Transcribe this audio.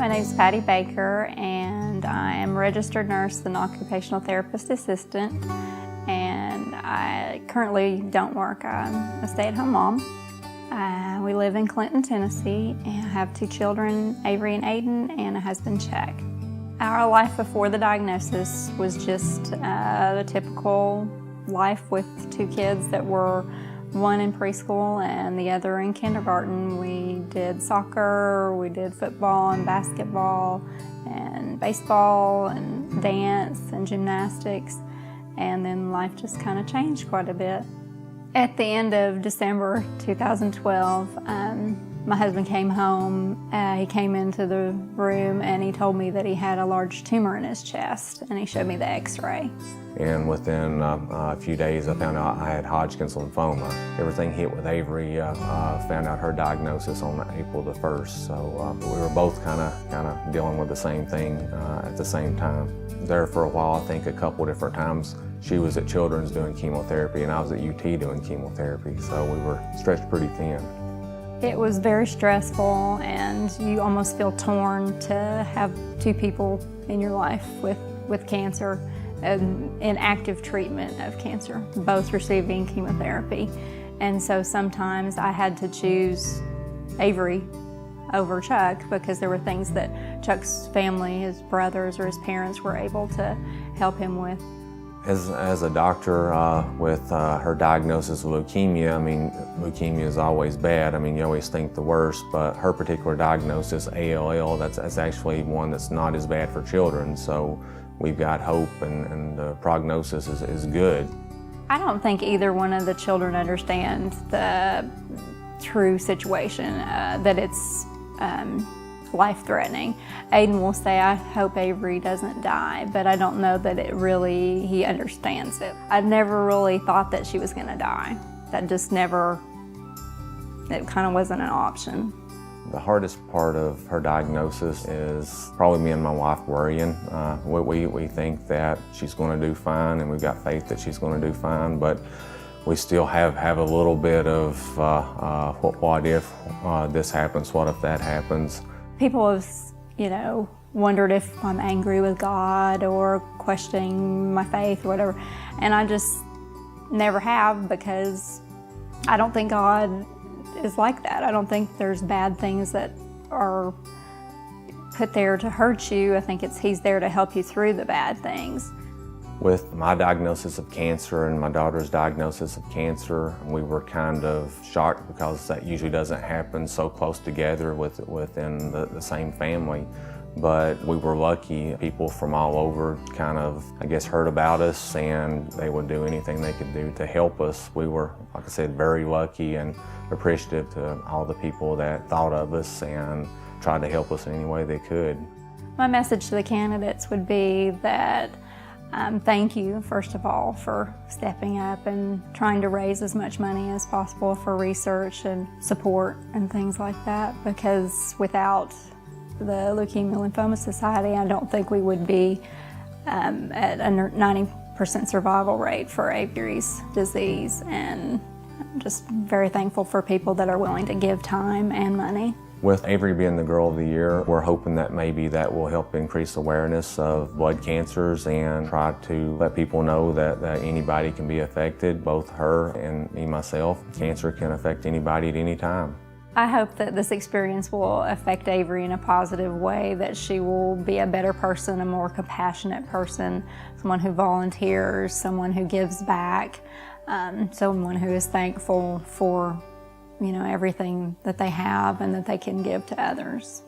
name's Patty Baker, and I am a registered nurse and occupational therapist assistant, and I currently don't work. I'm a stay-at-home mom. We live in Clinton, Tennessee, and I have two children, Avery and Aiden, and a husband, Chuck. Our life before the diagnosis was just a typical life with two kids that were one in preschool and the other in kindergarten. We did soccer, we did football and basketball and baseball and dance and gymnastics, and then life just kind of changed quite a bit. At the end of December 2012, my husband came home. He came into the room and he told me that he had a large tumor in his chest, and he showed me the x-ray. And within a few days I found out I had Hodgkin's lymphoma. Everything hit with Avery. Found out her diagnosis on April the 1st. So we were both kind of dealing with the same thing at the same time. There for a while, I think a couple different times, she was at Children's doing chemotherapy and I was at UT doing chemotherapy. So we were stretched pretty thin. It was very stressful, and you almost feel torn to have two people in your life with cancer and in active treatment of cancer, both receiving chemotherapy. And so sometimes I had to choose Avery over Chuck because there were things that Chuck's family, his brothers or his parents, were able to help him with. As a doctor with her diagnosis of leukemia, I mean, leukemia is always bad. I mean, you always think the worst, but her particular diagnosis, ALL, that's actually one that's not as bad for children. So we've got hope, and the prognosis is good. I don't think either one of the children understand the true situation, that it's life-threatening. Aiden will say, I hope Avery doesn't die, but I don't know that he understands it. I never really thought that she was gonna die. That just never, it kind of wasn't an option. The hardest part of her diagnosis is probably me and my wife worrying. We think that she's gonna do fine, and we've got faith that she's gonna do fine, but we still have a little bit of what if this happens, what if that happens. People have, wondered if I'm angry with God or questioning my faith or whatever, and I just never have, because I don't think God is like that. I don't think there's bad things that are put there to hurt you. I think He's there to help you through the bad things. With my diagnosis of cancer and my daughter's diagnosis of cancer, we were kind of shocked because that usually doesn't happen so close together within the same family. But we were lucky. People from all over kind of, I guess, heard about us, and they would do anything they could do to help us. We were, like I said, very lucky and appreciative to all the people that thought of us and tried to help us in any way they could. My message to the candidates would be that thank you, first of all, for stepping up and trying to raise as much money as possible for research and support and things like that, because without the Leukemia Lymphoma Society, I don't think we would be at a 90% survival rate for Avery's disease, and I'm just very thankful for people that are willing to give time and money. With Avery being the Girl of the Year, we're hoping that maybe that will help increase awareness of blood cancers and try to let people know that anybody can be affected, both her and me, myself. Cancer can affect anybody at any time. I hope that this experience will affect Avery in a positive way, that she will be a better person, a more compassionate person, someone who volunteers, someone who gives back, someone who is thankful for everything that they have and that they can give to others.